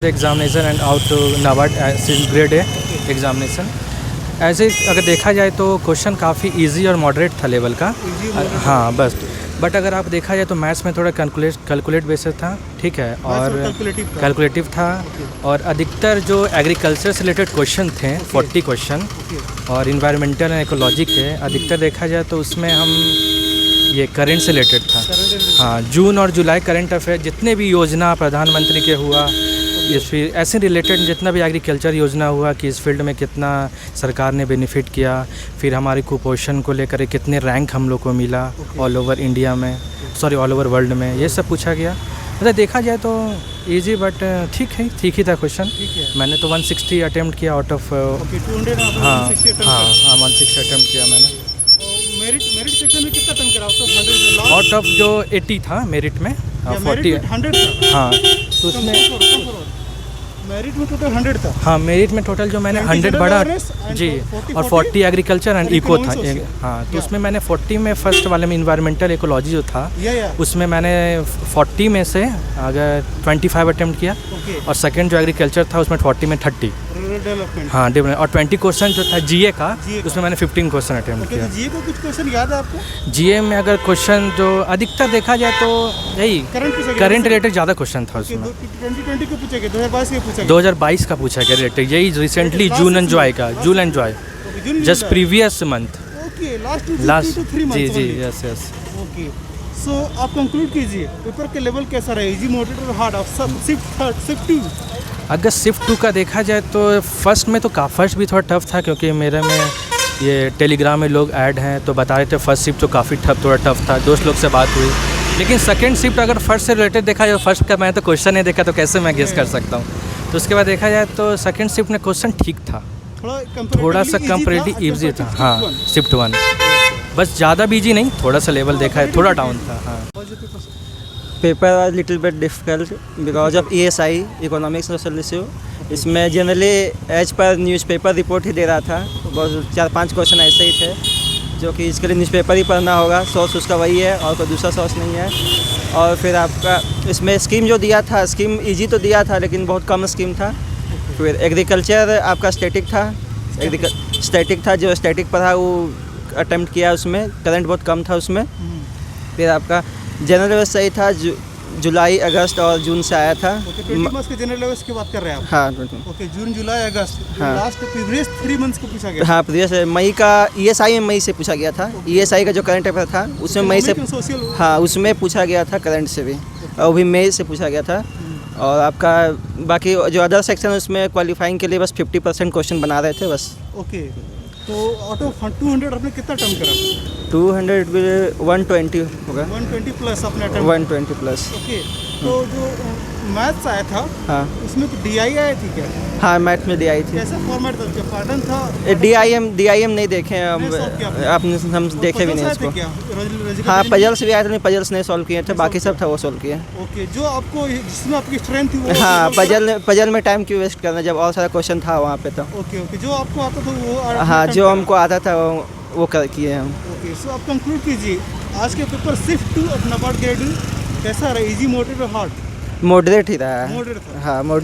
Examination and out to NABARD grade A examination. ऐसे अगर देखा जाए तो क्वेश्चन काफ़ी इजी और मॉडरेट था लेवल का। हाँ बस, बट अगर आप देखा जाए तो मैथ्स में थोड़ा कैलकुलेट बेसिस था, ठीक है, और कैलकुलेटिव था। और अधिकतर जो एग्रीकल्चर से रिलेटेड क्वेश्चन थे 40 क्वेश्चन, और इन्वायरमेंटल एंड इकोलॉजी के अधिकतर देखा जाए तो उसमें हम ये करंट से रिलेटेड था। हाँ, जून और जुलाई करंट अफेयर जितने भी योजना प्रधानमंत्री के हुआ, इस फिर ऐसे रिलेटेड जितना भी एग्रीकल्चर योजना हुआ कि इस फील्ड में कितना सरकार ने बेनिफिट किया, फिर हमारी कुपोषण को लेकर कितने रैंक हम लोग को मिला ऑल ओवर इंडिया में, सॉरी ऑल ओवर वर्ल्ड में, ये सब पूछा गया। मतलब देखा जाए तो इजी, बट ठीक ही था क्वेश्चन। मैंने तो 160 अटेम्प्ट किया आउट ऑफ 200। हाँ 160 अटेम्प्ट किया मैंने। मेरिट सेक्शन में कितना अटेम्प्ट करा? तो 100 आउट ऑफ जो 80 था मेरिट में, 40 100 था। हाँ, तो उसमें मेरिट में टोटल 100 था। हाँ, मेरिट में टोटल जो मैंने 100 बढ़ा जी, और 40 एग्रीकल्चर एंड इको था। हाँ, तो उसमें मैंने 40 में फर्स्ट वाले में इन्वायरमेंटल इकोलॉजी जो था उसमें मैंने 40 में से अगर 25 अटेम्प्ट किया, और सेकंड जो एग्रीकल्चर था उसमें 40 में 30। हाँ डेवलपमेंट, और 20 क्वेश्चन जो था जीए का, उसमें मैंने 15 क्वेश्चन अटेम्प्ट किया। जीए को कुछ क्वेश्चन याद है आपको? जीए में अगर क्वेश्चन जो अधिकतर देखा जाए तो यही करंट रिलेटेड ज़्यादा क्वेश्चन था उसमें। 2020 को पूछा गया, 2022 के पूछा गया, 2022 का पूछा गया रिलेटेड, यही recently June and July just previous month. Okay, last 3 month. जी यस। ओके, सो आप कंक्लूड कीजिए, पेपर के लेवल कैसा रहा? इजी, मॉडरेट और हार्ड? शिफ्ट 2। अगर शिफ्ट 2 का देखा जाए तो फर्स्ट में तो फर्स्ट भी थोड़ा टफ था, क्योंकि मेरे में ये टेलीग्राम में लोग ऐड हैं तो बता रहे थे फर्स्ट शिफ्ट तो काफ़ी थोड़ा टफ था, दोस्त लोग से बात हुई। लेकिन सेकंड शिफ्ट अगर फर्स्ट से रिलेटेड देखा जाए, फर्स्ट का मैं तो क्वेश्चन नहीं देखा तो कैसे मैं गेस कर सकता हूँ। तो उसके बाद देखा जाए तो सेकंड शिफ्ट में क्वेश्चन ठीक था, थोड़ा सा कंपेरेटिवली ईजी था। हाँ, शिफ्ट 1 बस ज़्यादा भी ईजी नहीं, थोड़ा सा लेवल देखा है थोड़ा डाउन था। हाँ, paper was little bit difficult because of ESI, economics social issue. इसमें जनरली एज पर न्यूज़पेपर रिपोर्ट ही दे रहा था, बहुत 4-5 क्वेश्चन ऐसे ही थे जो कि इसके लिए न्यूज़पेपर ही पढ़ना होगा, सोर्स उसका वही है और कोई दूसरा सोर्स नहीं है। और फिर आपका इसमें स्कीम जो दिया था, स्कीम ईजी तो दिया था लेकिन बहुत कम स्कीम था। फिर एग्रीकल्चर आपका स्टैटिक था, जो स्टैटिक पढ़ा वो अटेम्प्ट किया, उसमें करंट बहुत कम था उसमें। फिर आपका जनरल अवेयरनेस सही था, जुलाई अगस्त और जून से आया था। ओके, 20 मंथ्स के जनरल अवेयरनेस की बात कर रहे हैं आप? हाँ, ओके, जून जुलाई अगस्त, हाँ। लास्ट प्रीवियस 3 मंथ्स को पूछा गया। हाँ, प्रीवियस मई का ESI में मई से पूछा गया था। ESI का जो करंट अफेयर था उसमें मई से, हाँ उसमें पूछा गया था, करंट से भी, और भी मई से पूछा गया था। और आपका बाकी जो अदर सेक्शन है उसमें क्वालिफाइंग के लिए बस 50% क्वेश्चन बना रहे थे बस। ओके, तो आउट ऑफ 200 आपने कितना अटेम्प्ट करा? 200 120 होगा। 120 प्लस आपने अटेम्प्ट? 120 प्लस। ओके, तो जो मैथ्स आया था, हाँ उसमें तो DI आई थी क्या? हाँ, मैथ में DI थी। कैसा फॉर्मेट था उसका? पैटर्न था? DIM नहीं देखे आपने, हम देखे भी नहीं इसको। हाँ, पजल्स भी आए थे, पजल्स नहीं सॉल्व किए थे, बाकी सब था वो सॉल्व किए। ओके, जो आपको जिसमें आपकी स्ट्रेंथ थी वो? हाँ, पजल में टाइम क्यों वेस्ट करना जब और सारा क्वेश्चन था वहाँ पे तो। ओके, जो आपको आता था वो? हाँ, जो हमको आता था वो कर किए हम। ओके, सो आप कंक्लूड कीजिए, आज के paper shift 2 of NABARD grade कैसा रहा? इजी, मॉडरेट और हार्ड? मॉडरेट ही रहा है। मॉडरेट था। हाँ, मॉडरेट।